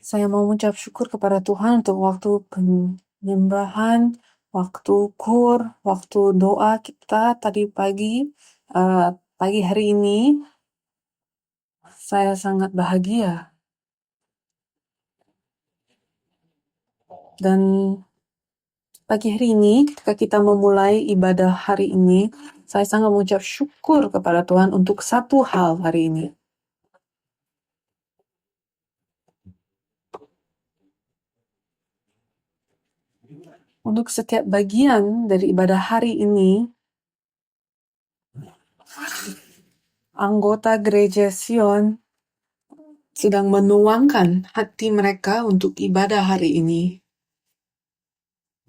Saya mau mengucap syukur kepada Tuhan untuk waktu penyembahan, waktu kur, waktu doa kita tadi pagi, pagi hari ini. Saya sangat bahagia. Dan pagi hari ini, ketika kita memulai ibadah hari ini, saya sangat mengucap syukur kepada Tuhan untuk satu hal hari ini. Untuk setiap bagian dari ibadah hari ini, anggota gereja Sion sedang menuangkan hati mereka untuk ibadah hari ini.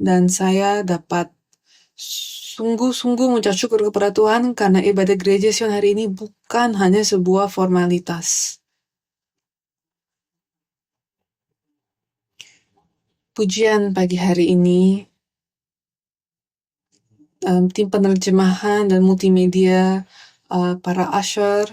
Dan saya dapat sungguh-sungguh mengucap syukur kepada Tuhan karena ibadah gereja Sion hari ini bukan hanya sebuah formalitas. Pujian pagi hari ini, tim penerjemahan dan multimedia, para usher,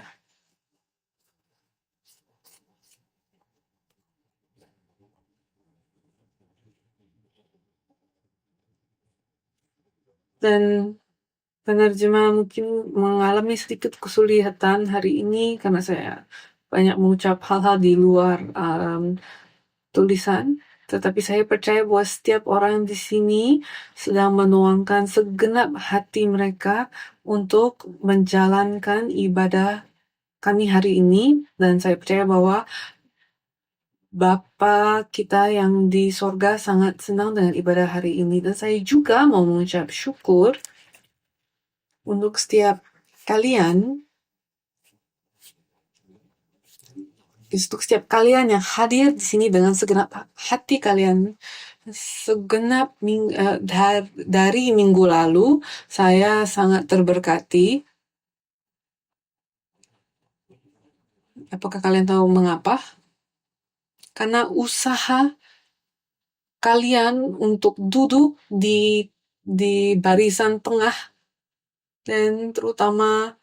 dan penerjemah mungkin mengalami sedikit kesulitan hari ini karena saya banyak mengucap hal-hal di luar tulisan. Tetapi saya percaya bahwa setiap orang di sini sedang menuangkan segenap hati mereka untuk menjalankan ibadah kami hari ini. Dan saya percaya bahwa Bapa kita yang di sorga sangat senang dengan ibadah hari ini. Dan saya juga mau mengucap syukur untuk setiap kalian, untuk setiap kalian yang hadir di sini dengan segenap hati kalian. Dari minggu lalu, saya sangat terberkati. Apakah kalian tahu mengapa? Karena usaha kalian untuk duduk di barisan tengah, dan terutama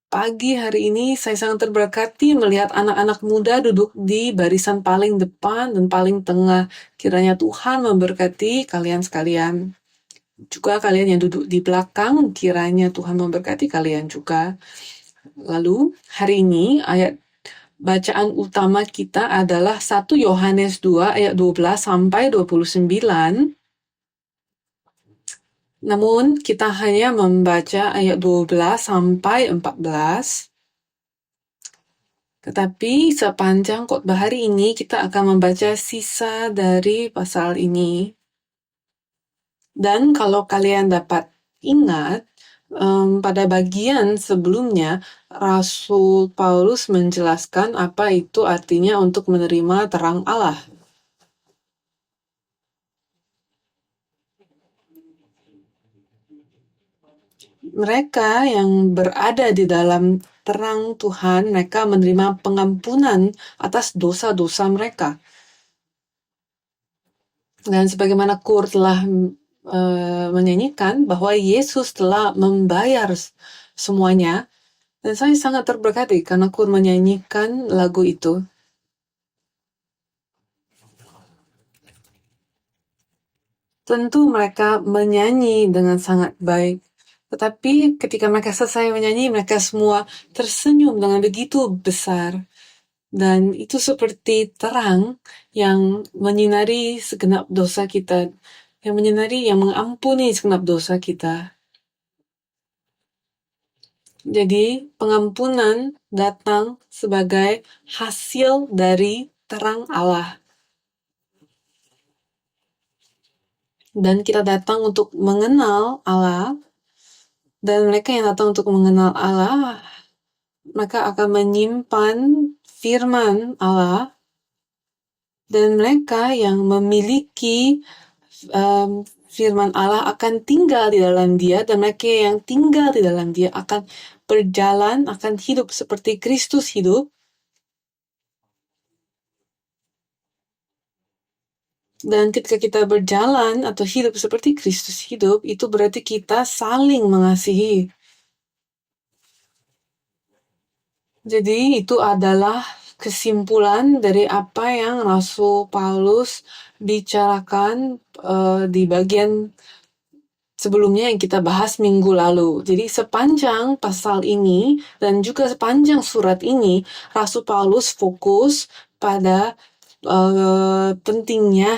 pagi hari ini saya sangat terberkati melihat anak-anak muda duduk di barisan paling depan dan paling tengah. Kiranya Tuhan memberkati kalian sekalian. Juga kalian yang duduk di belakang, kiranya Tuhan memberkati kalian juga. Lalu hari ini ayat bacaan utama kita adalah 1 Yohanes 2 ayat 12 sampai 29. Namun kita hanya membaca ayat 12 sampai 14. Tetapi sepanjang khotbah hari ini kita akan membaca sisa dari pasal ini. Dan kalau kalian dapat ingat, pada bagian sebelumnya, Rasul Paulus menjelaskan apa itu artinya untuk menerima terang Allah. Mereka yang berada di dalam terang Tuhan, mereka menerima pengampunan atas dosa-dosa mereka. Dan sebagaimana Kur telah menyanyikan bahwa Yesus telah membayar semuanya, dan saya sangat terberkati karena Kur menyanyikan lagu itu. Tentu mereka menyanyi dengan sangat baik, tetapi ketika mereka selesai menyanyi, mereka semua tersenyum dengan begitu besar. Dan itu seperti terang yang menyinari segenap dosa kita, yang mengampuni segenap dosa kita. Jadi pengampunan datang sebagai hasil dari terang Allah. Dan kita datang untuk mengenal Allah, dan mereka yang datang untuk mengenal Allah, mereka akan menyimpan firman Allah, dan mereka yang memiliki firman Allah akan tinggal di dalam dia, dan mereka yang tinggal di dalam dia akan berjalan, akan hidup seperti Kristus hidup. Dan ketika kita berjalan atau hidup seperti Kristus hidup, itu berarti kita saling mengasihi. Jadi itu adalah kesimpulan dari apa yang Rasul Paulus bicarakan di bagian sebelumnya yang kita bahas minggu lalu. Jadi sepanjang pasal ini dan juga sepanjang surat ini, Rasul Paulus fokus pada pentingnya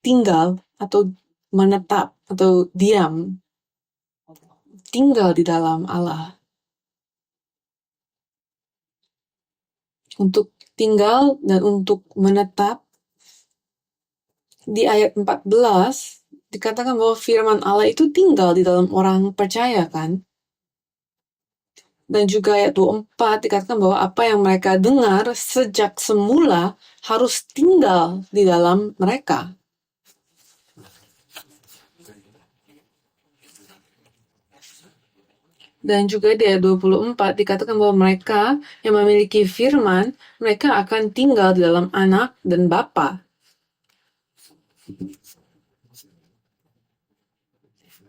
tinggal atau menetap atau diam, tinggal di dalam Allah. Untuk tinggal dan untuk menetap, di ayat 14 dikatakan bahwa firman Allah itu tinggal di dalam orang percaya, kan? Dan juga ayat 24 dikatakan bahwa apa yang mereka dengar sejak semula harus tinggal di dalam mereka. Dan juga di ayat 24 dikatakan bahwa mereka yang memiliki firman, mereka akan tinggal di dalam anak dan bapa.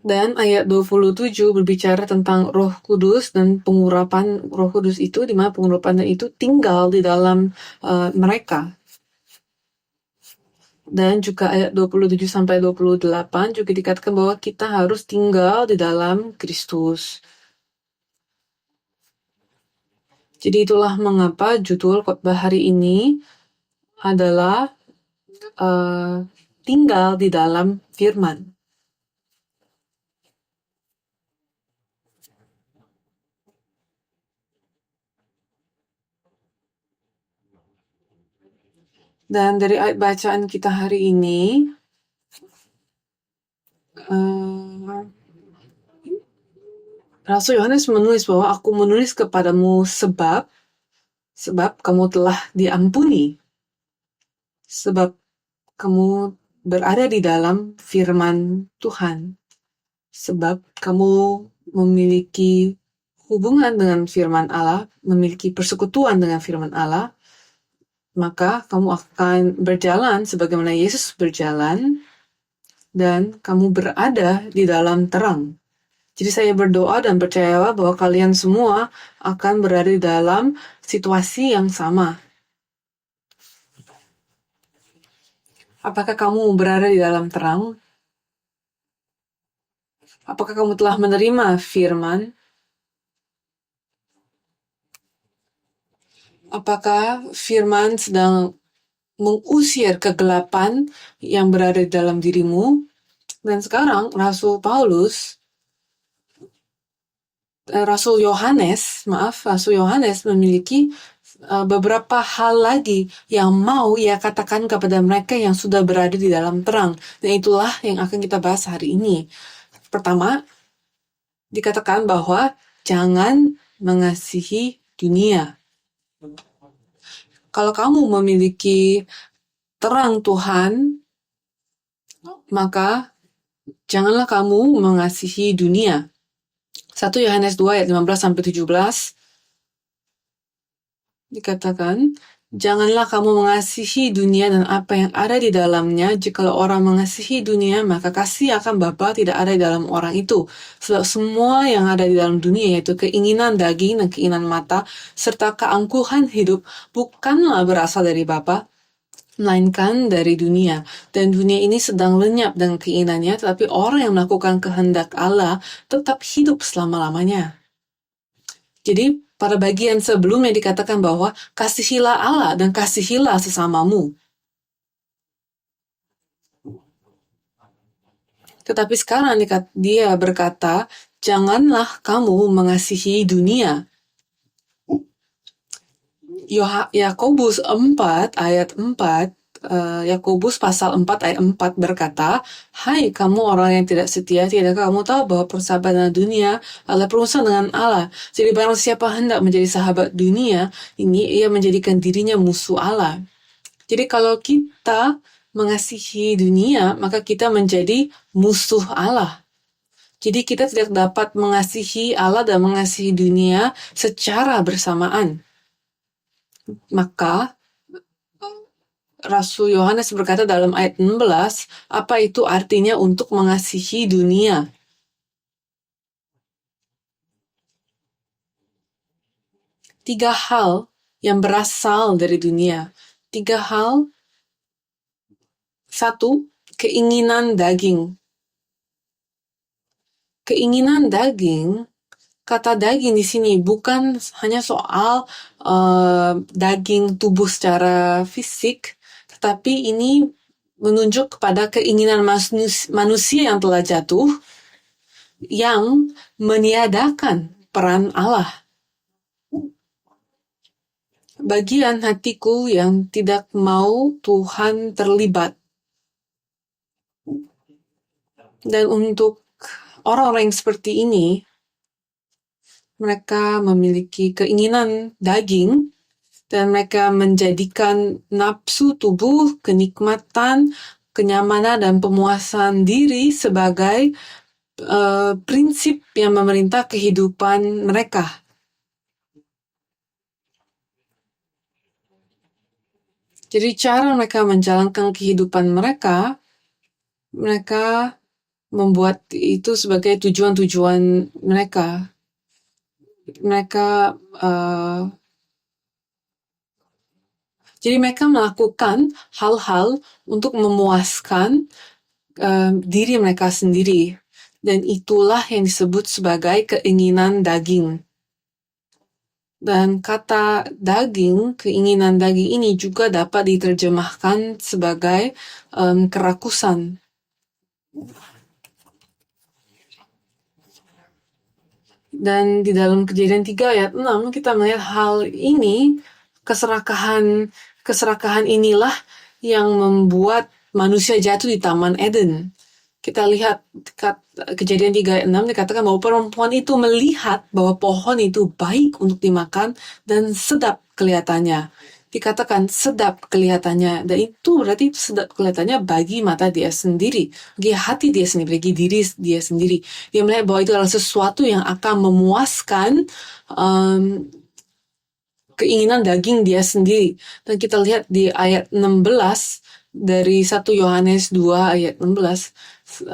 Dan ayat 27 berbicara tentang Roh Kudus dan pengurapan Roh Kudus itu, di mana pengurapan itu tinggal di dalam mereka. Dan juga ayat 27 sampai 28 juga dikatakan bahwa kita harus tinggal di dalam Kristus. Jadi itulah mengapa judul khotbah hari ini adalah tinggal di dalam firman. Dan dari ayat bacaan kita hari ini, Rasul Yohanes menulis bahwa aku menulis kepadamu sebab kamu telah diampuni. Sebab kamu berada di dalam firman Tuhan. Sebab kamu memiliki hubungan dengan firman Allah, memiliki persekutuan dengan firman Allah, maka kamu akan berjalan sebagaimana Yesus berjalan, dan kamu berada di dalam terang. Jadi saya berdoa dan percaya bahwa kalian semua akan berada di dalam situasi yang sama. Apakah kamu berada di dalam terang? Apakah kamu telah menerima firman? Apakah firman sedang mengusir kegelapan yang berada di dalam dirimu? Dan sekarang Rasul Yohanes memiliki beberapa hal lagi yang mau ia katakan kepada mereka yang sudah berada di dalam terang. Dan itulah yang akan kita bahas hari ini. Pertama, dikatakan bahwa jangan mengasihi dunia. Kalau kamu memiliki terang Tuhan, maka janganlah kamu mengasihi dunia. 1 Yohanes 2 ayat 15-17 dikatakan, janganlah kamu mengasihi dunia dan apa yang ada di dalamnya. Jikalau orang mengasihi dunia, maka kasih akan Bapa tidak ada di dalam orang itu. Sebab semua yang ada di dalam dunia, yaitu keinginan daging dan keinginan mata, serta keangkuhan hidup, bukanlah berasal dari Bapa, melainkan dari dunia. Dan dunia ini sedang lenyap dengan keinginannya, tetapi orang yang melakukan kehendak Allah tetap hidup selama-lamanya. Jadi pada bagian sebelumnya dikatakan bahwa kasihilah Allah dan kasihilah sesamamu. Tetapi sekarang dia berkata, janganlah kamu mengasihi dunia. Yakobus 4 ayat 4, Yakobus pasal 4 ayat 4 berkata, hai kamu orang yang tidak setia, tidakkah kamu tahu bahwa persahabatan dunia adalah perusahaan dengan Allah? Jadi barang siapa hendak menjadi sahabat dunia, ini ia menjadikan dirinya musuh Allah. Jadi kalau kita mengasihi dunia, maka kita menjadi musuh Allah. Jadi kita tidak dapat mengasihi Allah dan mengasihi dunia secara bersamaan. Maka Rasul Yohanes berkata dalam ayat 16, apa itu artinya untuk mengasihi dunia? Tiga hal yang berasal dari dunia. 3 hal. 1, keinginan daging. Keinginan daging, kata daging di sini bukan hanya soal daging tubuh secara fisik, tetapi ini menunjuk kepada keinginan manusia yang telah jatuh, yang meniadakan peran Allah. Bagian hatiku yang tidak mau Tuhan terlibat. Dan untuk orang-orang yang seperti ini, mereka memiliki keinginan daging, dan mereka menjadikan nafsu tubuh, kenikmatan, kenyamanan, dan pemuasan diri sebagai prinsip yang memerintah kehidupan mereka. Jadi cara mereka menjalankan kehidupan mereka, mereka membuat itu sebagai tujuan-tujuan mereka. Jadi mereka melakukan hal-hal untuk memuaskan diri mereka sendiri. Dan itulah yang disebut sebagai keinginan daging. Dan kata daging, keinginan daging ini juga dapat diterjemahkan sebagai kerakusan. Dan di dalam Kejadian 3 ayat 6 kita melihat hal ini, keserakahan inilah yang membuat manusia jatuh di Taman Eden. Kita lihat Kejadian 3 ayat 6 dikatakan bahwa perempuan itu melihat bahwa pohon itu baik untuk dimakan dan sedap kelihatannya. Dikatakan sedap kelihatannya, dan itu berarti sedap kelihatannya bagi mata dia sendiri, bagi hati dia sendiri, bagi diri dia sendiri. Dia melihat bahwa itu adalah sesuatu yang akan memuaskan keinginan daging dia sendiri. Dan kita lihat di ayat 16 dari 1 Yohanes 2 ayat 16,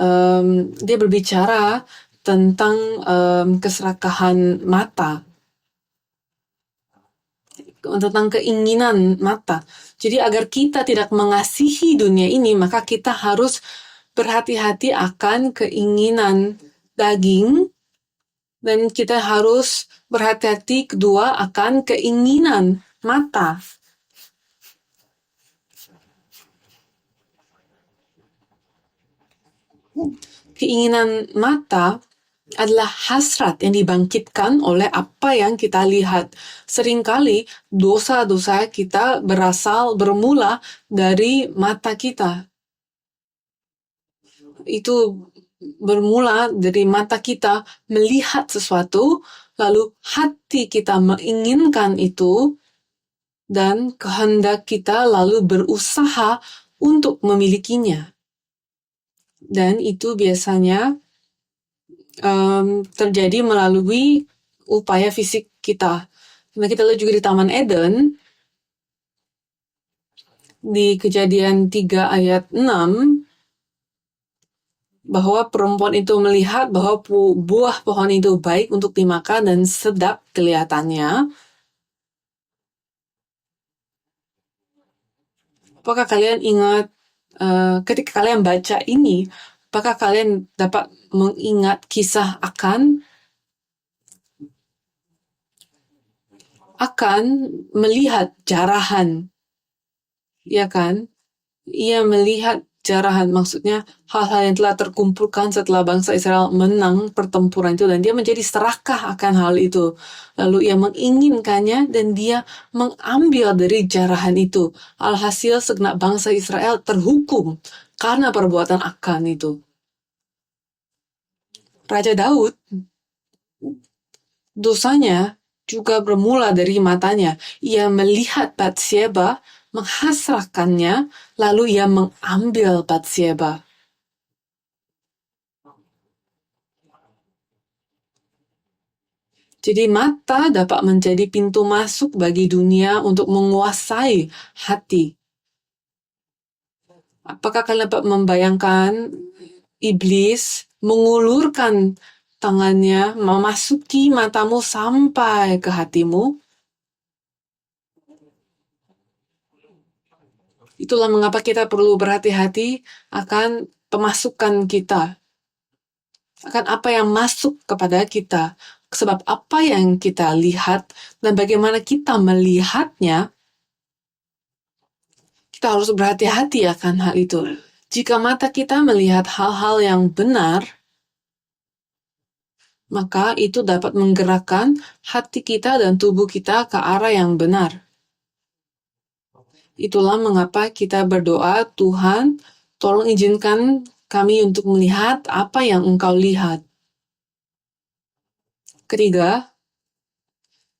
dia berbicara tentang keserakahan mata, tentang keinginan mata. Jadi agar kita tidak mengasihi dunia ini, maka kita harus berhati-hati akan keinginan daging, dan kita harus berhati-hati kedua akan keinginan mata. Keinginan mata adalah hasrat yang dibangkitkan oleh apa yang kita lihat. Seringkali dosa-dosa kita bermula dari mata kita. Itu bermula dari mata kita melihat sesuatu, lalu hati kita menginginkan itu, dan kehendak kita lalu berusaha untuk memilikinya. Dan itu biasanya terjadi melalui upaya fisik kita. Nah, kita lihat juga di Taman Eden, di Kejadian 3 ayat 6, bahwa perempuan itu melihat bahwa buah pohon itu baik untuk dimakan dan sedap kelihatannya. Apakah kalian ingat, ketika kalian baca ini, apakah kalian dapat mengingat kisah akan melihat jarahan? Ya kan? Ia melihat jarahan, maksudnya hal-hal yang telah terkumpulkan setelah bangsa Israel menang pertempuran itu, dan dia menjadi serakah akan hal itu. Lalu ia menginginkannya dan dia mengambil dari jarahan itu. Alhasil segenap bangsa Israel terhukum karena perbuatan akan itu. Raja Daud, dosanya juga bermula dari matanya. Ia melihat Batsyeba, menghasratkannya, lalu ia mengambil Batsyeba. Jadi mata dapat menjadi pintu masuk bagi dunia untuk menguasai hati. Apakah kalian dapat membayangkan iblis mengulurkan tangannya, memasuki matamu sampai ke hatimu? Itulah mengapa kita perlu berhati-hati akan pemasukan kita, akan apa yang masuk kepada kita. Sebab apa yang kita lihat dan bagaimana kita melihatnya, kita harus berhati-hati akan hal itu. Jika mata kita melihat hal-hal yang benar, maka itu dapat menggerakkan hati kita dan tubuh kita ke arah yang benar. Itulah mengapa kita berdoa, Tuhan, tolong izinkan kami untuk melihat apa yang Engkau lihat. Ketiga,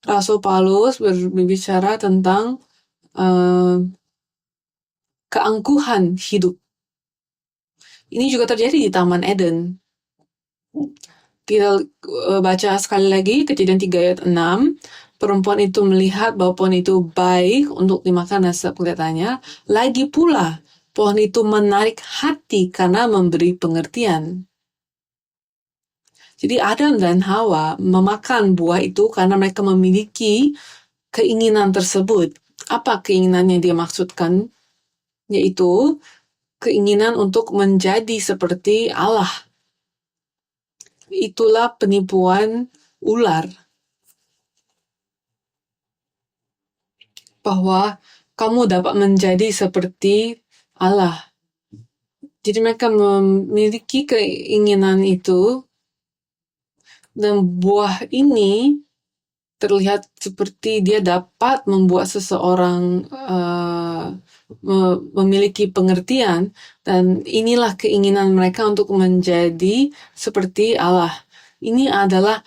Rasul Paulus berbicara tentang keangkuhan hidup. Ini juga terjadi di Taman Eden. Kita baca sekali lagi Kejadian 3 ayat 6. Perempuan itu melihat bahwa pohon itu baik untuk dimakan dan sedap kelihatannya. Lagi pula, pohon itu menarik hati karena memberi pengertian. Jadi Adam dan Hawa memakan buah itu karena mereka memiliki keinginan tersebut. Apa keinginan yang dia maksudkan? Yaitu keinginan untuk menjadi seperti Allah. Itulah penipuan ular. Bahwa kamu dapat menjadi seperti Allah. Jadi mereka memiliki keinginan itu, dan buah ini terlihat seperti dia dapat membuat seseorang memiliki pengertian, dan inilah keinginan mereka untuk menjadi seperti Allah. Ini adalah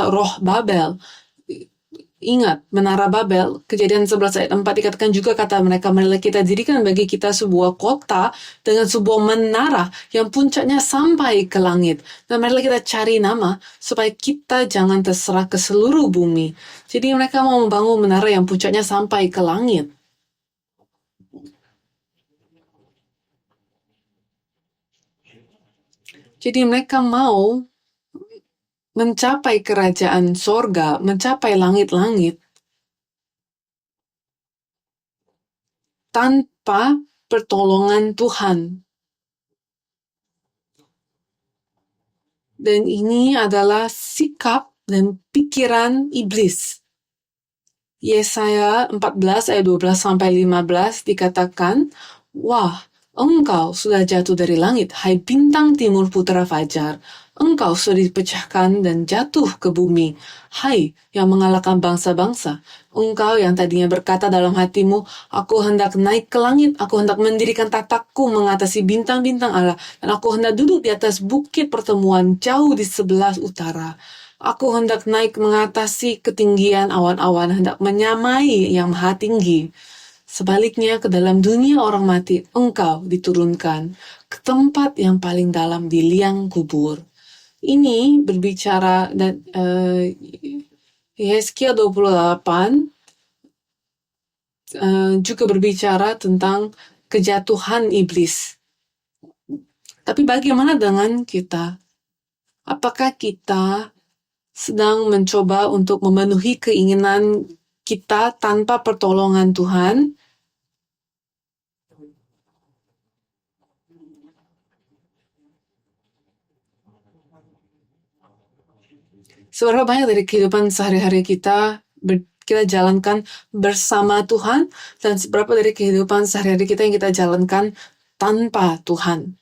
roh Babel. Ingat, menara Babel, Kejadian 11 ayat 4 dikatakan juga, kata mereka, marilah kita dirikan bagi kita sebuah kota dengan sebuah menara yang puncaknya sampai ke langit. Dan marilah kita cari nama supaya kita jangan terserah ke seluruh bumi. Jadi mereka mau membangun menara yang puncaknya sampai ke langit. Jadi mereka mau mencapai kerajaan sorga, mencapai langit-langit, tanpa pertolongan Tuhan. Dan ini adalah sikap dan pikiran iblis. Yesaya 14 ayat 12 sampai 15 dikatakan, wah, engkau sudah jatuh dari langit, hai bintang timur putra fajar. Engkau sudah dipecahkan dan jatuh ke bumi, hai yang mengalahkan bangsa-bangsa. Engkau yang tadinya berkata dalam hatimu, aku hendak naik ke langit, aku hendak mendirikan tatakku mengatasi bintang-bintang Allah, dan aku hendak duduk di atas bukit pertemuan jauh di sebelah utara. Aku hendak naik mengatasi ketinggian awan-awan, hendak menyamai yang maha tinggi. Sebaliknya, ke dalam dunia orang mati, engkau diturunkan ke tempat yang paling dalam di liang kubur. Ini berbicara, dan Yesaya 28 juga berbicara tentang kejatuhan iblis. Tapi bagaimana dengan kita? Apakah kita sedang mencoba untuk memenuhi keinginan kita tanpa pertolongan Tuhan? Seberapa banyak dari kehidupan sehari-hari kita jalankan bersama Tuhan, dan seberapa dari kehidupan sehari-hari kita yang kita jalankan tanpa Tuhan?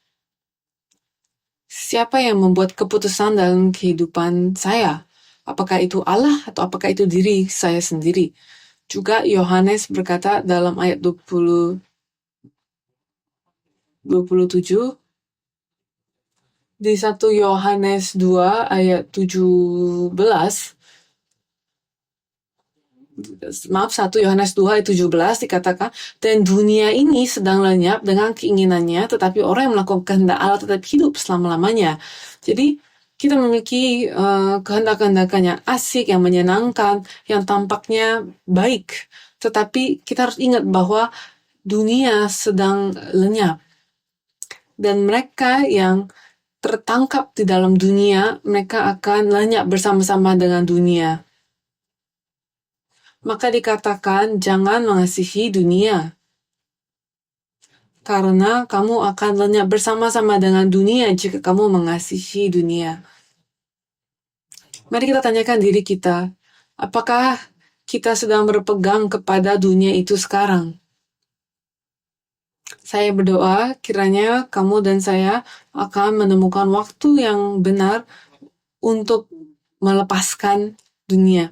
Siapa yang membuat keputusan dalam kehidupan saya? Apakah itu Allah atau apakah itu diri saya sendiri? Juga Yohanes berkata dalam ayat 27, di 1 Yohanes 2 ayat 17, 1 Yohanes 2 ayat 17 dikatakan, dan dunia ini sedang lenyap dengan keinginannya, tetapi orang yang melakukan kehendak Allah tetap hidup selama-lamanya. Jadi kita memiliki kehendak-kehendakan yang asik, yang menyenangkan, yang tampaknya baik. Tetapi kita harus ingat bahwa dunia sedang lenyap. Dan mereka yang tertangkap di dalam dunia, mereka akan lenyap bersama-sama dengan dunia. Maka dikatakan jangan mengasihi dunia, karena kamu akan lenyap bersama-sama dengan dunia jika kamu mengasihi dunia. Mari kita tanyakan diri kita, apakah kita sedang berpegang kepada dunia itu sekarang? Saya berdoa kiranya kamu dan saya akan menemukan waktu yang benar untuk melepaskan dunia.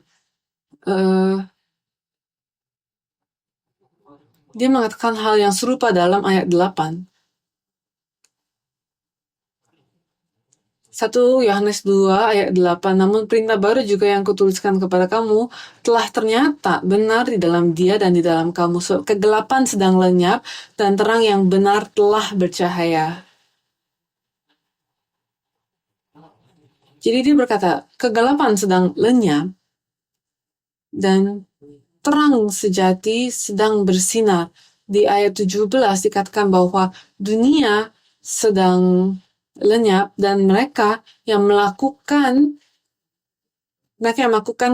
Dia mengatakan hal yang serupa dalam ayat 8. 1 Yohanes 2 ayat 8. Namun perintah baru juga yang kutuliskan kepada kamu telah ternyata benar di dalam dia dan di dalam kamu. So, kegelapan sedang lenyap dan terang yang benar telah bercahaya. Jadi dia berkata, kegelapan sedang lenyap dan terang sejati sedang bersinar. Di ayat 17 dikatakan bahwa dunia sedang lenyap dan mereka yang melakukan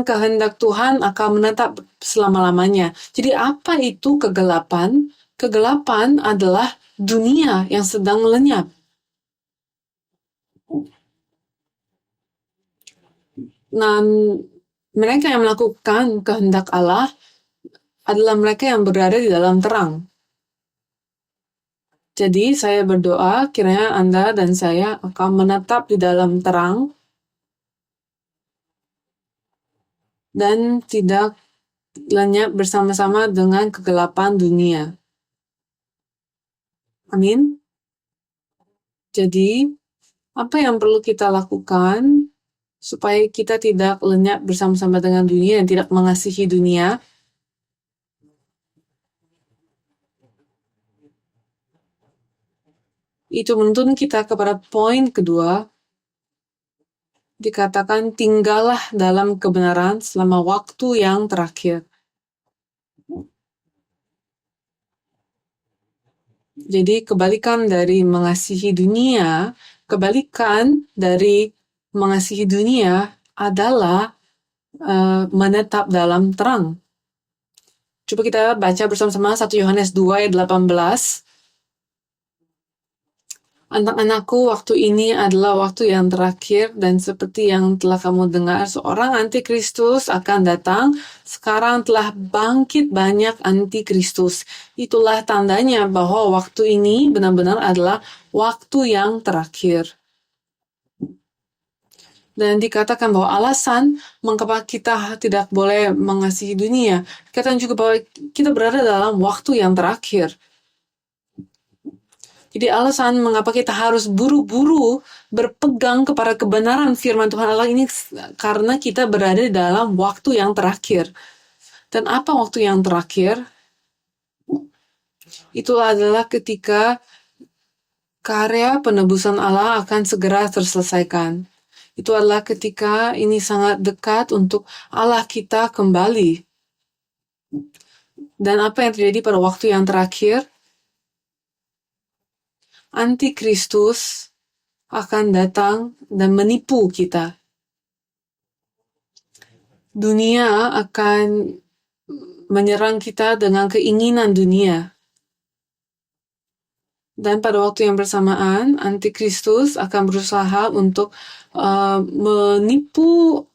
kehendak Tuhan akan menetap selama-lamanya. Jadi apa itu kegelapan? Kegelapan adalah dunia yang sedang lenyap. Dan mereka yang melakukan kehendak Allah adalah mereka yang berada di dalam terang. Jadi saya berdoa kiranya Anda dan saya akan menetap di dalam terang dan tidak lenyap bersama-sama dengan kegelapan dunia. Amin. Jadi apa yang perlu kita lakukan supaya kita tidak lenyap bersama-sama dengan dunia dan tidak mengasihi dunia? Itu menuntun kita kepada poin kedua. Dikatakan tinggallah dalam kebenaran selama waktu yang terakhir. Jadi kebalikan dari mengasihi dunia adalah menetap dalam terang. Coba kita baca bersama-sama 1 Yohanes 2 ayat 18. Anak-anakku, waktu ini adalah waktu yang terakhir dan seperti yang telah kamu dengar, seorang antikristus akan datang. Sekarang telah bangkit banyak antikristus. Itulah tandanya bahwa waktu ini benar-benar adalah waktu yang terakhir. Dan dikatakan bahwa alasan mengapa kita tidak boleh mengasihi dunia, dikatakan juga bahwa kita berada dalam waktu yang terakhir. Jadi alasan mengapa kita harus buru-buru berpegang kepada kebenaran firman Tuhan Allah ini karena kita berada di dalam waktu yang terakhir. Dan apa waktu yang terakhir? Itu adalah ketika karya penebusan Allah akan segera terselesaikan. Itu adalah ketika ini sangat dekat untuk Allah kita kembali. Dan apa yang terjadi pada waktu yang terakhir? Antikristus akan datang dan menipu kita. Dunia akan menyerang kita dengan keinginan dunia. Dan pada waktu yang bersamaan, Antikristus akan berusaha untuk menipu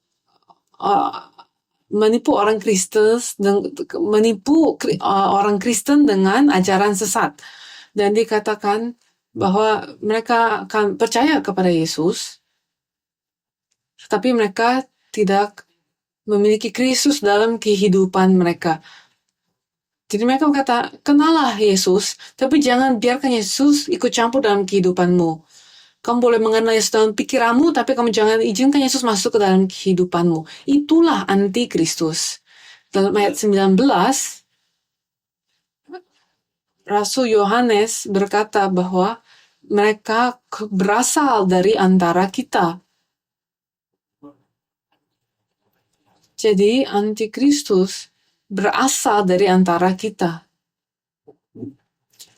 orang Kristen dengan ajaran sesat. Dan dikatakan bahwa mereka akan percaya kepada Yesus, tetapi mereka tidak memiliki Kristus dalam kehidupan mereka. Jadi mereka berkata, kenalah Yesus, tapi jangan biarkan Yesus ikut campur dalam kehidupanmu. Kamu boleh mengenal Yesus dalam pikiranmu, tapi kamu jangan izinkan Yesus masuk ke dalam kehidupanmu. Itulah antikristus. Dalam ayat 19, Rasul Yohanes berkata bahwa mereka berasal dari antara kita. Jadi antikristus berasal dari antara kita.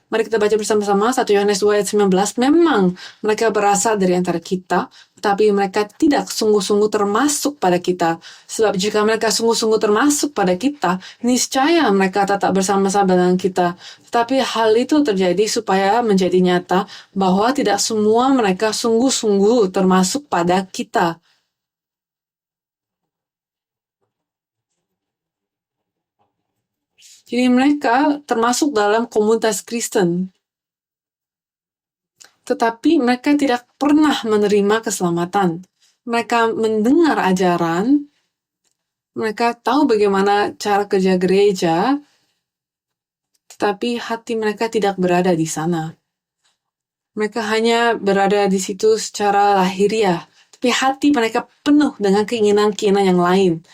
Mari kita baca bersama-sama 1 Yohanes 2 ayat 19. Memang mereka berasal dari antara kita, tetapi mereka tidak sungguh-sungguh termasuk pada kita. Sebab jika mereka sungguh-sungguh termasuk pada kita, niscaya mereka tetap bersama-sama dengan kita. Tetapi hal itu terjadi supaya menjadi nyata bahwa tidak semua mereka sungguh-sungguh termasuk pada kita. Jadi mereka termasuk dalam komunitas Kristen, tetapi mereka tidak pernah menerima keselamatan. Mereka mendengar ajaran, mereka tahu bagaimana cara kerja gereja, tetapi hati mereka tidak berada di sana. Mereka hanya berada di situ secara lahiriah, tapi hati mereka penuh dengan keinginan-keinginan yang lain.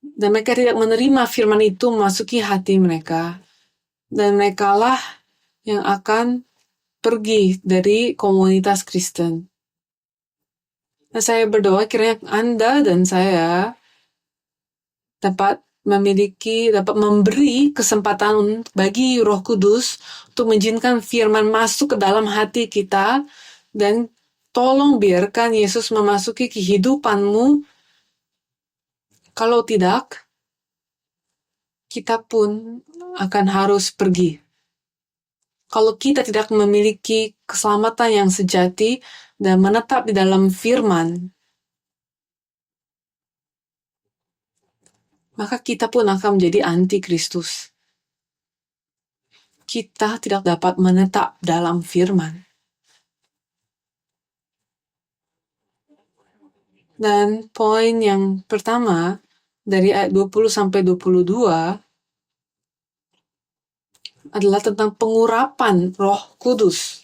Dan mereka tidak menerima firman itu memasuki hati mereka. Dan merekalah yang akan pergi dari komunitas Kristen. Nah, saya berdoa kiranya Anda dan saya dapat memberi kesempatan bagi Roh Kudus untuk mengizinkan firman masuk ke dalam hati kita, dan tolong biarkan Yesus memasuki kehidupanmu. Kalau tidak, kita pun akan harus pergi. Kalau kita tidak memiliki keselamatan yang sejati dan menetap di dalam firman, maka kita pun akan menjadi anti-Kristus. Kita tidak dapat menetap dalam firman. Dan poin yang pertama, dari ayat 20 sampai 22, adalah tentang pengurapan Roh Kudus.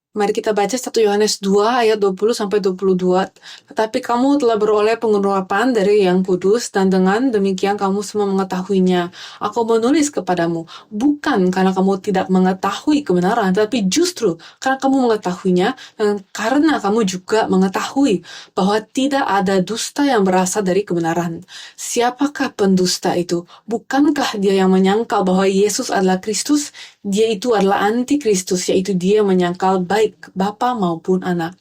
Mari kita baca 1 Yohanes 2 ayat 20 sampai 22. Tetapi kamu telah beroleh pengurapan dari Yang Kudus, dan dengan demikian kamu semua mengetahuinya. Aku menulis kepadamu, bukan karena kamu tidak mengetahui kebenaran, tetapi justru karena kamu mengetahuinya, dan karena kamu juga mengetahui bahwa tidak ada dusta yang berasal dari kebenaran. Siapakah pendusta itu? Bukankah dia yang menyangkal bahwa Yesus adalah Kristus? Dia itu adalah anti-Kristus, yaitu dia menyangkal baik Bapa maupun Anak.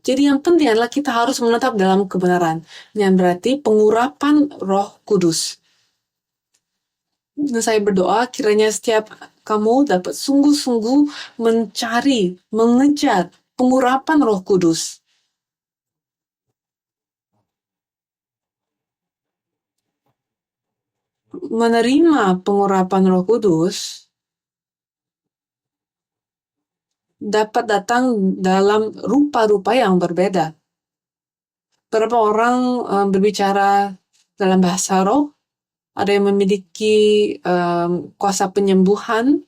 Jadi yang penting adalah kita harus menetap dalam kebenaran, yang berarti pengurapan Roh Kudus. Dan saya berdoa kiranya setiap kamu dapat sungguh-sungguh mencari, mengejar pengurapan Roh Kudus. Menerima pengurapan Roh Kudus dapat datang dalam rupa-rupa yang berbeda. Beberapa orang berbicara dalam bahasa roh, ada yang memiliki kuasa penyembuhan,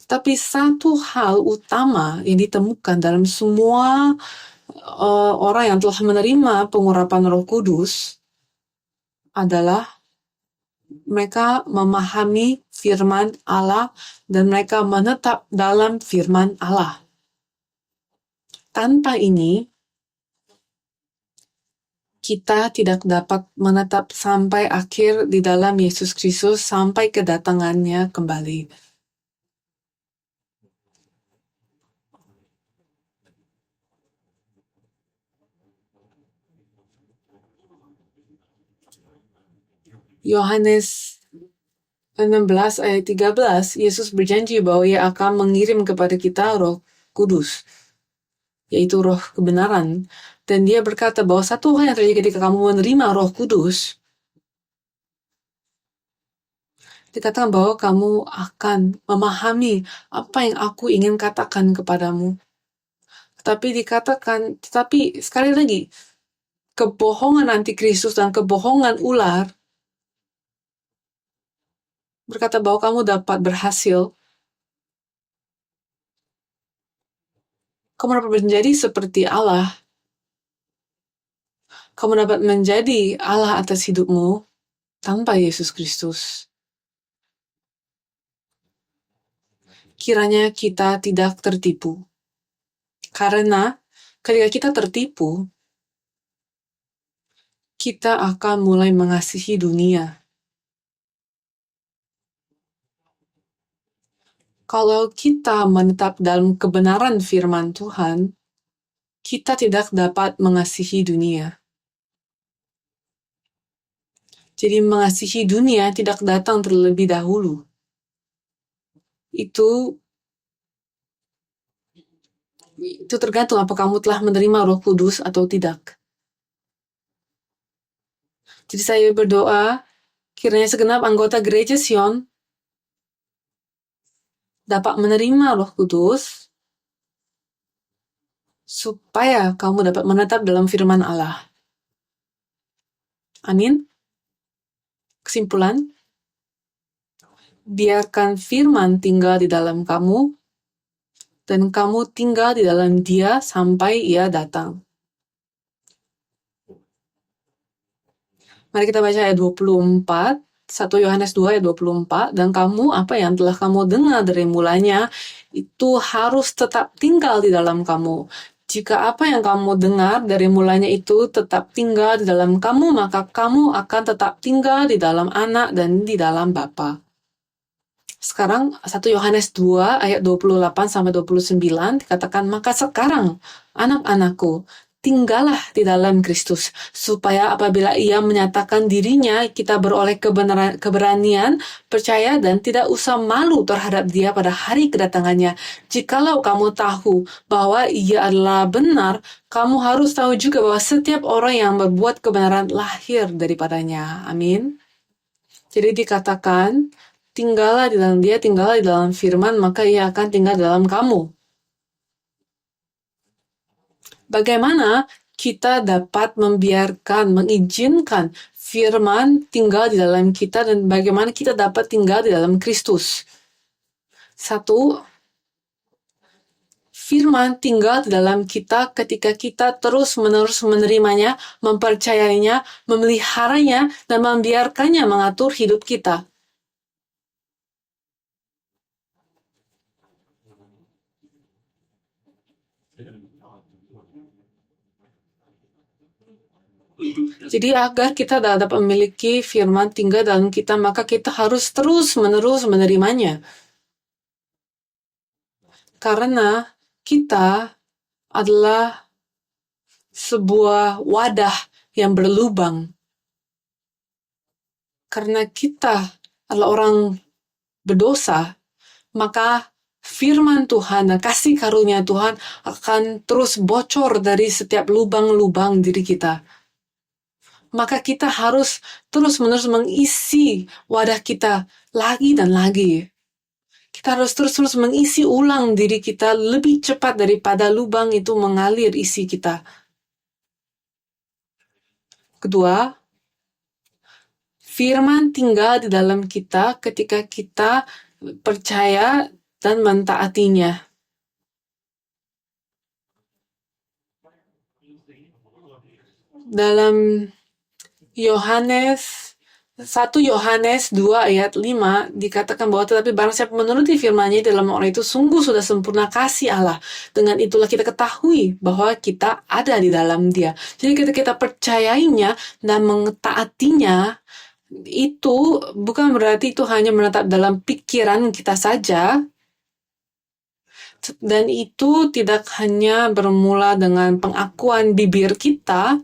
tapi satu hal utama yang ditemukan dalam semua orang yang telah menerima pengurapan Roh Kudus adalah mereka memahami firman Allah dan mereka menetap dalam firman Allah. Tanpa ini, kita tidak dapat menetap sampai akhir di dalam Yesus Kristus sampai kedatangannya kembali. Yohanes 16 ayat 13, Yesus berjanji bahwa Ia akan mengirim kepada kita Roh Kudus, yaitu Roh kebenaran. Dan Dia berkata bahwa satu hal yang terjadi ketika kamu menerima Roh Kudus, dikatakan bahwa kamu akan memahami apa yang aku ingin katakan kepadamu. Tetapi sekali lagi, kebohongan anti-Kristus dan kebohongan ular berkata bahwa kamu dapat berhasil, kamu dapat menjadi seperti Allah, kamu dapat menjadi Allah atas hidupmu tanpa Yesus Kristus. Kiranya kita tidak tertipu. Karena ketika kita tertipu, kita akan mulai mengasihi dunia. Kalau kita menetap dalam kebenaran firman Tuhan, kita tidak dapat mengasihi dunia. Jadi mengasihi dunia tidak datang terlebih dahulu. Itu tergantung apa kamu telah menerima Roh Kudus atau tidak. Jadi saya berdoa, kiranya segenap anggota gereja Sion dapat menerima Roh Kudus supaya kamu dapat menetap dalam firman Allah. Amin. Kesimpulan, biarkan firman tinggal di dalam kamu dan kamu tinggal di dalam Dia sampai Ia datang. Mari kita baca ayat 24, 1 Yohanes 2 ayat 24, dan kamu apa yang telah kamu dengar dari mulanya itu harus tetap tinggal di dalam kamu. Jika apa yang kamu dengar dari mulanya itu tetap tinggal di dalam kamu, maka kamu akan tetap tinggal di dalam Anak dan di dalam Bapa. Sekarang 1 Yohanes 2 ayat 28-29 dikatakan, maka sekarang anak-anakku, tinggallah di dalam Kristus, supaya apabila Ia menyatakan dirinya, kita beroleh keberanian, percaya, dan tidak usah malu terhadap Dia pada hari kedatangannya. Jikalau kamu tahu bahwa Ia adalah benar, kamu harus tahu juga bahwa setiap orang yang berbuat kebenaran lahir daripadanya. Amin. Jadi dikatakan, tinggallah di dalam Dia, tinggallah di dalam firman, maka Ia akan tinggal di dalam kamu. Bagaimana kita dapat mengizinkan firman tinggal di dalam kita dan bagaimana kita dapat tinggal di dalam Kristus? Satu, firman tinggal di dalam kita ketika kita terus-menerus menerimanya, mempercayainya, memeliharanya, dan membiarkannya mengatur hidup kita. Jadi agar kita dapat memiliki firman tinggal dalam kita, maka kita harus terus-menerus menerimanya. Karena kita adalah sebuah wadah yang berlubang. Karena kita adalah orang berdosa, maka firman Tuhan dan kasih karunia Tuhan akan terus bocor dari setiap lubang-lubang diri kita. Maka kita harus terus-menerus mengisi wadah kita lagi dan lagi. Kita harus terus-terus mengisi ulang diri kita lebih cepat daripada lubang itu mengalir isi kita. Kedua, firman tinggal di dalam kita ketika kita percaya dan mentaatinya. Dalam satu Yohanes 2 ayat 5 dikatakan bahwa tetapi barang siapa menuruti firman-Nya dalam orang itu sungguh sudah sempurna kasih Allah. Dengan itulah kita ketahui bahwa kita ada di dalam Dia. Jadi ketika kita percayainya dan mentaatinya, itu bukan berarti itu hanya menetap dalam pikiran kita saja. Dan itu tidak hanya bermula dengan pengakuan bibir kita,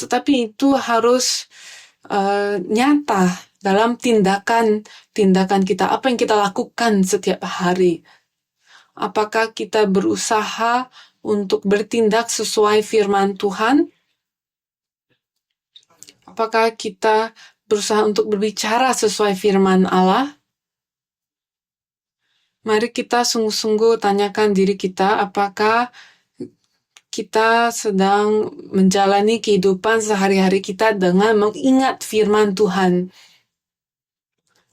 tetapi itu harus nyata dalam tindakan kita. Apa yang kita lakukan setiap hari? Apakah kita berusaha untuk bertindak sesuai firman Tuhan? Apakah kita berusaha untuk berbicara sesuai firman Allah? Mari kita sungguh-sungguh tanyakan diri kita, apakah kita sedang menjalani kehidupan sehari-hari kita dengan mengingat firman Tuhan.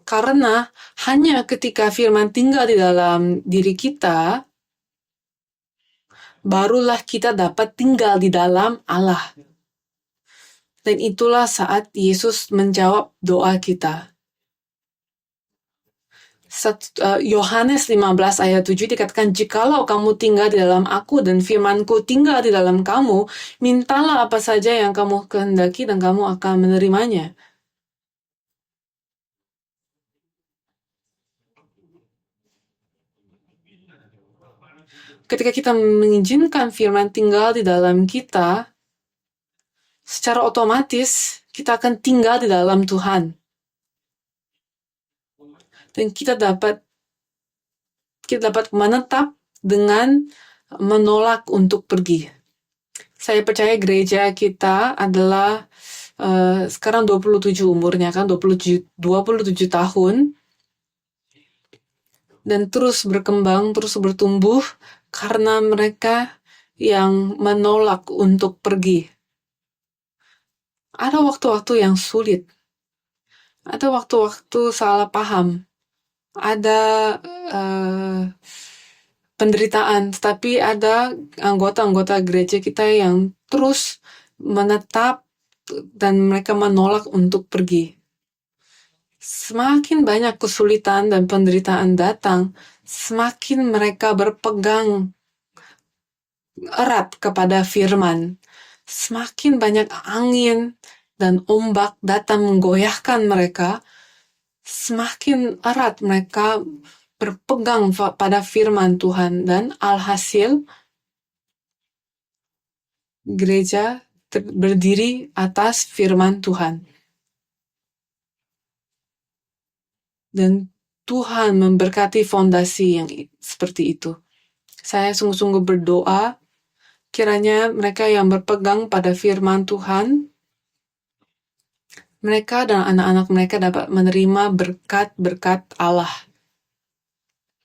Karena hanya ketika firman tinggal di dalam diri kita, barulah kita dapat tinggal di dalam Allah. Dan itulah saat Yesus menjawab doa kita. Yohanes 15 ayat 7 dikatakan, jikalau kamu tinggal di dalam aku dan firmanku tinggal di dalam kamu, mintalah apa saja yang kamu kehendaki dan kamu akan menerimanya. Ketika kita mengizinkan firman tinggal di dalam kita, secara otomatis kita akan tinggal di dalam Tuhan. Dan kita dapat menetap dengan menolak untuk pergi. Saya percaya gereja kita adalah sekarang 27 umurnya kan, 27 tahun, dan terus berkembang, terus bertumbuh karena mereka yang menolak untuk pergi. Ada waktu-waktu yang sulit, ada waktu-waktu salah paham, ada penderitaan, tetapi ada anggota-anggota gereja kita yang terus menetap dan mereka menolak untuk pergi. Semakin banyak kesulitan dan penderitaan datang, semakin mereka berpegang erat kepada firman. Semakin banyak angin dan ombak datang menggoyahkan mereka, semakin erat mereka berpegang pada firman Tuhan, dan alhasil gereja berdiri atas firman Tuhan. Dan Tuhan memberkati fondasi yang seperti itu. Saya sungguh-sungguh berdoa, kiranya mereka yang berpegang pada firman Tuhan, mereka dan anak-anak mereka dapat menerima berkat-berkat Allah.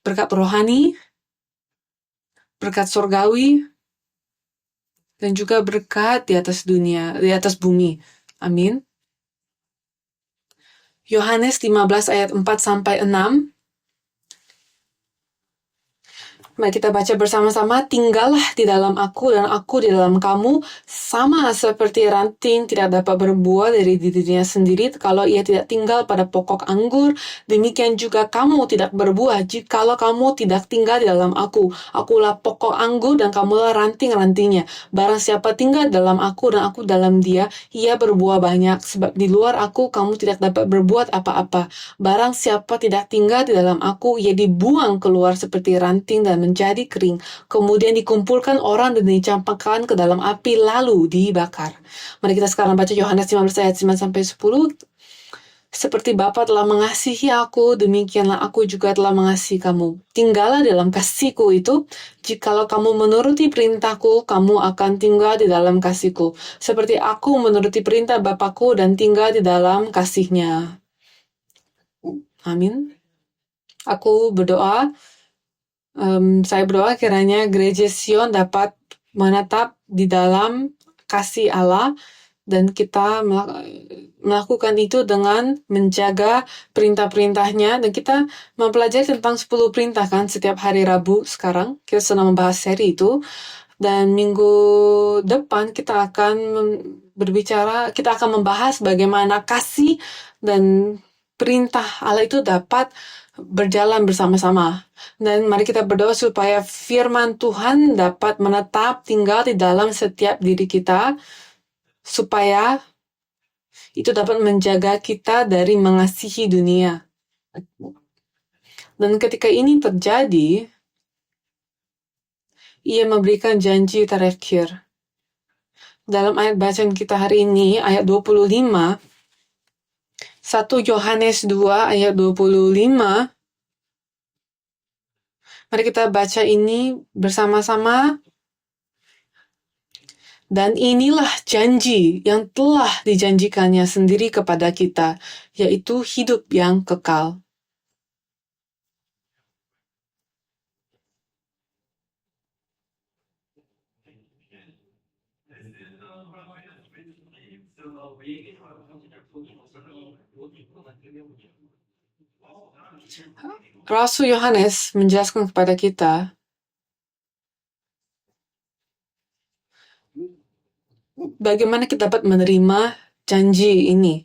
Berkat rohani, berkat surgawi, dan juga berkat di atas dunia, di atas bumi. Amin. Yohanes 15 ayat 4-6. Mari kita baca bersama-sama. Tinggallah di dalam aku dan aku di dalam kamu, sama seperti ranting tidak dapat berbuah dari dirinya sendiri kalau ia tidak tinggal pada pokok anggur. Demikian juga kamu tidak berbuah jikalau kamu tidak tinggal di dalam aku. Akulah pokok anggur dan kamulah ranting-rantingnya. Barang siapa tinggal dalam aku dan aku dalam dia, ia berbuah banyak. Sebab di luar aku kamu tidak dapat berbuat apa-apa. Barang siapa tidak tinggal di dalam aku, ia dibuang keluar seperti ranting dan menjadi kering, kemudian dikumpulkan orang dan dicampakkan ke dalam api lalu dibakar. Mari kita sekarang baca Yohanes 15 ayat 9-10. Seperti Bapa telah mengasihi aku, demikianlah aku juga telah mengasihi kamu. Tinggallah dalam kasihku itu. Jikalau kamu menuruti perintahku, kamu akan tinggal di dalam kasihku. Seperti aku menuruti perintah Bapakku dan tinggal di dalam kasihnya. Amin. Aku berdoa, saya berdoa kiranya Gereja Sion dapat menetap di dalam kasih Allah, dan kita melakukan itu dengan menjaga perintah-perintahnya, dan kita mempelajari tentang 10 perintah kan setiap hari Rabu sekarang. Kita sedang membahas seri itu, dan minggu depan kita akan kita akan membahas bagaimana kasih dan perintah Allah itu dapat berjalan bersama-sama. Dan mari kita berdoa supaya firman Tuhan dapat menetap tinggal di dalam setiap diri kita, supaya itu dapat menjaga kita dari mengasihi dunia. Dan ketika ini terjadi, ia memberikan janji terakhir. Dalam ayat bacaan kita hari ini, ayat 25, 1 Yohanes 2 ayat 25, mari kita baca ini bersama-sama. Dan inilah janji yang telah dijanjikannya sendiri kepada kita, yaitu hidup yang kekal. Rasul Yohanes menjelaskan kepada kita bagaimana kita dapat menerima janji ini.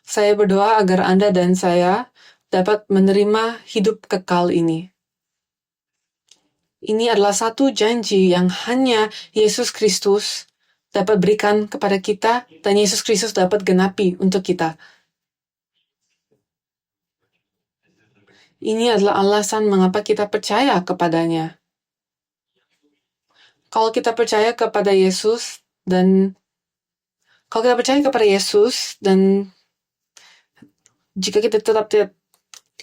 Saya berdoa agar Anda dan saya dapat menerima hidup kekal ini. Ini adalah satu janji yang hanya Yesus Kristus dapat berikan kepada kita, dan Yesus Kristus dapat genapi untuk kita. Ini adalah alasan mengapa kita percaya kepadanya. Kalau kita percaya kepada Yesus dan jika kita tetap tidak,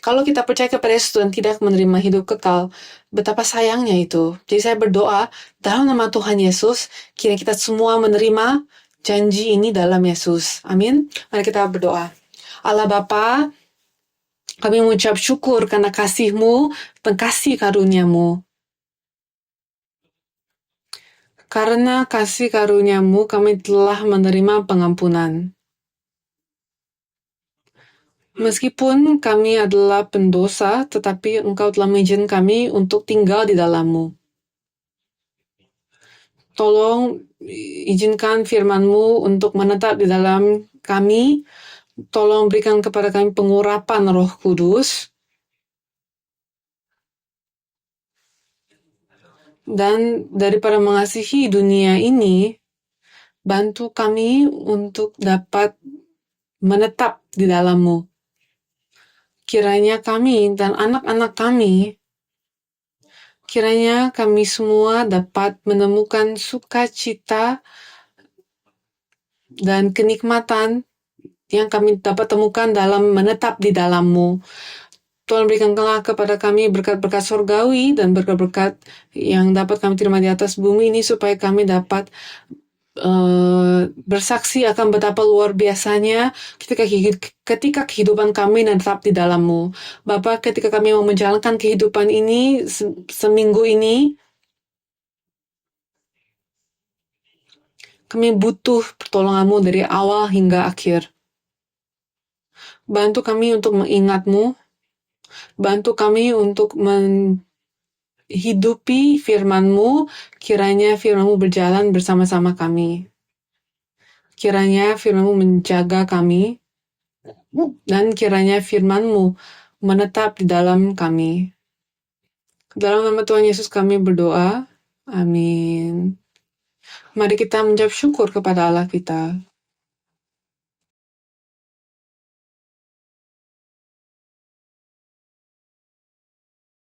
kalau kita percaya kepada Yesus dan tidak menerima hidup kekal, betapa sayangnya itu. Jadi saya berdoa dalam nama Tuhan Yesus, kiranya kita semua menerima janji ini dalam Yesus. Amin. Mari kita berdoa. Allah Bapa, kami mengucap syukur karena kasih-Mu dan kasih karunia-Mu. Karena kasih karunia-Mu, kami telah menerima pengampunan. Meskipun kami adalah pendosa, tetapi Engkau telah mengizinkan kami untuk tinggal di dalam-Mu. Tolong izinkan firman-Mu untuk menetap di dalam kami. Tolong berikan kepada kami pengurapan Roh Kudus. Dan daripada mengasihi dunia ini, bantu kami untuk dapat menetap di dalam-Mu. Kiranya kami dan anak-anak kami, kiranya kami semua dapat menemukan sukacita dan kenikmatan yang kami dapat temukan dalam menetap di dalam-Mu. Tuhan berikanlah kepada kami berkat-berkat surgawi dan berkat-berkat yang dapat kami terima di atas bumi ini supaya kami dapat bersaksi akan betapa luar biasanya ketika kehidupan kami tetap di dalam-Mu. Bapa, ketika kami mau menjalankan kehidupan ini seminggu ini, kami butuh pertolongan-Mu dari awal hingga akhir. Bantu kami untuk mengingat-Mu. Bantu kami untuk menghidupi firman-Mu. Kiranya firman-Mu berjalan bersama-sama kami. Kiranya firman-Mu menjaga kami. Dan kiranya firman-Mu menetap di dalam kami. Dalam nama Tuhan Yesus kami berdoa. Amin. Mari kita mengucap syukur kepada Allah kita.